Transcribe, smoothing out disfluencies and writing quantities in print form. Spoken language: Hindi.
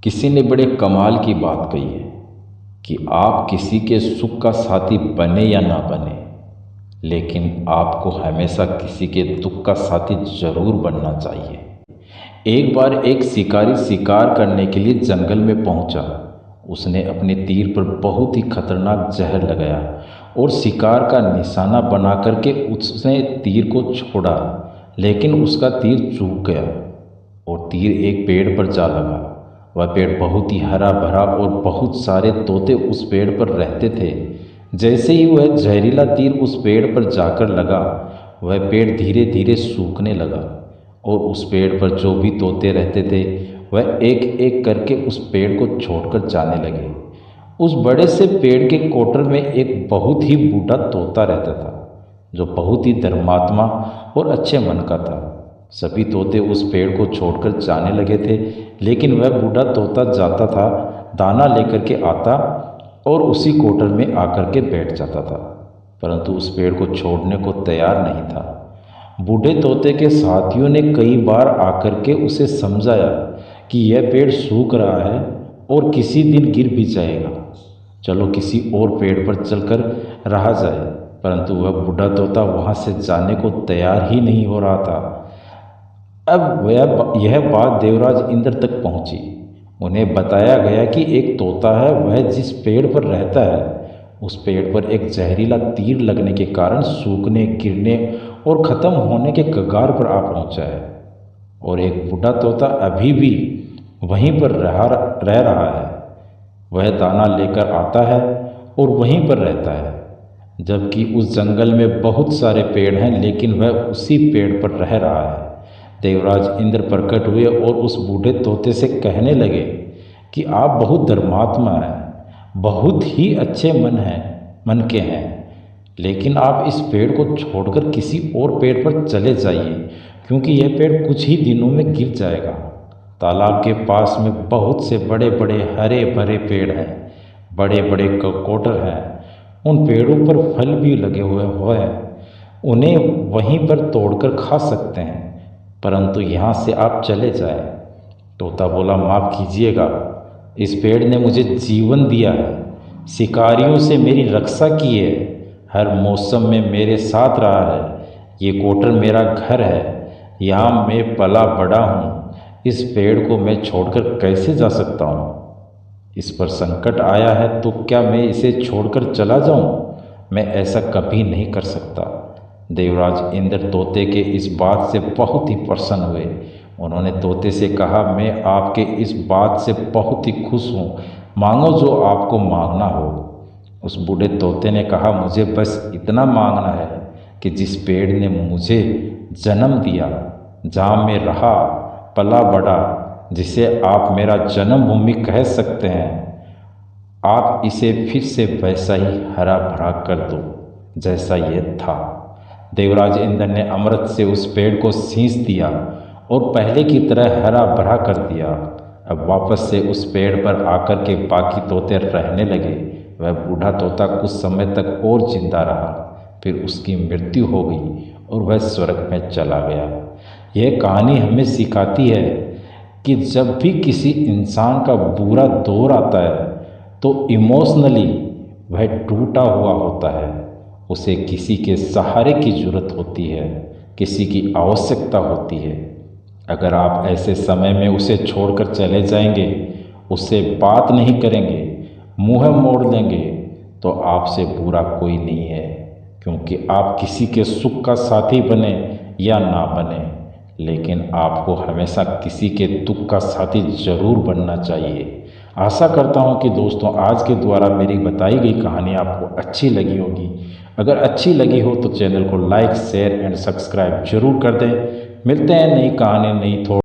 किसी ने बड़े कमाल की बात कही है कि आप किसी के सुख का साथी बने या ना बने, लेकिन आपको हमेशा किसी के दुख का साथी जरूर बनना चाहिए। एक बार एक शिकारी शिकार करने के लिए जंगल में पहुंचा। उसने अपने तीर पर बहुत ही खतरनाक जहर लगाया और शिकार का निशाना बना करके उसने तीर को छोड़ा, लेकिन उसका तीर चूक गया और तीर एक पेड़ पर जा लगा। वह पेड़ बहुत ही हरा भरा और बहुत सारे तोते उस पेड़ पर रहते थे। जैसे ही वह जहरीला तीर उस पेड़ पर जाकर लगा, वह पेड़ धीरे धीरे सूखने लगा और उस पेड़ पर जो भी तोते रहते थे वह एक एक करके उस पेड़ को छोड़कर जाने लगे। उस बड़े से पेड़ के कोटर में एक बहुत ही बूढ़ा तोता रहता था, जो बहुत ही धर्मात्मा और अच्छे मन का था। सभी तोते उस पेड़ को छोड़कर जाने लगे थे, लेकिन वह बूढ़ा तोता जाता था, दाना लेकर के आता और उसी कोटर में आकर के बैठ जाता था, परंतु उस पेड़ को छोड़ने को तैयार नहीं था। बूढ़े तोते के साथियों ने कई बार आकर के उसे समझाया कि यह पेड़ सूख रहा है और किसी दिन गिर भी जाएगा, चलो किसी और पेड़ पर चलकर रहा जाए, परंतु वह बूढ़ा तोता वहाँ से जाने को तैयार ही नहीं हो रहा था। अब यह बात देवराज इंद्र तक पहुंची। उन्हें बताया गया कि एक तोता है, वह जिस पेड़ पर रहता है उस पेड़ पर एक जहरीला तीर लगने के कारण सूखने, गिरने और ख़त्म होने के कगार पर आ पहुंचा है, और एक बूढ़ा तोता अभी भी वहीं पर रह रहा है। वह दाना लेकर आता है और वहीं पर रहता है, जबकि उस जंगल में बहुत सारे पेड़ हैं, लेकिन वह उसी पेड़ पर रह रहा है। देवराज इंद्र प्रकट हुए और उस बूढ़े तोते से कहने लगे कि आप बहुत धर्मात्मा हैं, बहुत ही अच्छे मन के हैं, लेकिन आप इस पेड़ को छोड़कर किसी और पेड़ पर चले जाइए, क्योंकि यह पेड़ कुछ ही दिनों में गिर जाएगा। तालाब के पास में बहुत से बड़े बड़े हरे भरे पेड़ हैं, बड़े बड़े कोटर हैं, उन पेड़ों पर फल भी लगे हुए हैं, उन्हें वहीं पर तोड़कर खा सकते हैं, परंतु यहाँ से आप चले जाएं। तोता बोला, माफ़ कीजिएगा, इस पेड़ ने मुझे जीवन दिया है, शिकारियों से मेरी रक्षा की है, हर मौसम में मेरे साथ रहा है, ये कोटर मेरा घर है, यहाँ मैं पला बड़ा हूँ, इस पेड़ को मैं छोड़कर कैसे जा सकता हूँ? इस पर संकट आया है तो क्या मैं इसे छोड़कर चला जाऊँ? मैं ऐसा कभी नहीं कर सकता। देवराज इंद्र तोते के इस बात से बहुत ही प्रसन्न हुए। उन्होंने तोते से कहा, मैं आपके इस बात से बहुत ही खुश हूँ, मांगो जो आपको मांगना हो। उस बूढ़े तोते ने कहा, मुझे बस इतना मांगना है कि जिस पेड़ ने मुझे जन्म दिया, जहाँ मैं रहा पला बड़ा, जिसे आप मेरा जन्मभूमि कह सकते हैं, आप इसे फिर से वैसा ही हरा भरा कर दो जैसा यह था। देवराज इंद्र ने अमृत से उस पेड़ को सींच दिया और पहले की तरह हरा भरा कर दिया। अब वापस से उस पेड़ पर आकर के बाकी तोते रहने लगे। वह बूढ़ा तोता कुछ समय तक और जिंदा रहा, फिर उसकी मृत्यु हो गई और वह स्वर्ग में चला गया। यह कहानी हमें सिखाती है कि जब भी किसी इंसान का बुरा दौर आता है तो इमोशनली वह टूटा हुआ होता है, उसे किसी के सहारे की ज़रूरत होती है, किसी की आवश्यकता होती है। अगर आप ऐसे समय में उसे छोड़कर चले जाएंगे, उससे बात नहीं करेंगे, मुँह मोड़ लेंगे, तो आपसे बुरा कोई नहीं है, क्योंकि आप किसी के सुख का साथी बने या ना बने, लेकिन आपको हमेशा किसी के दुख का साथी जरूर बनना चाहिए। आशा करता हूं कि दोस्तों आज के द्वारा मेरी बताई गई कहानी आपको अच्छी लगी होगी। अगर अच्छी लगी हो तो चैनल को लाइक, शेयर एंड सब्सक्राइब जरूर कर दें। मिलते हैं नई कहानी, नई थॉट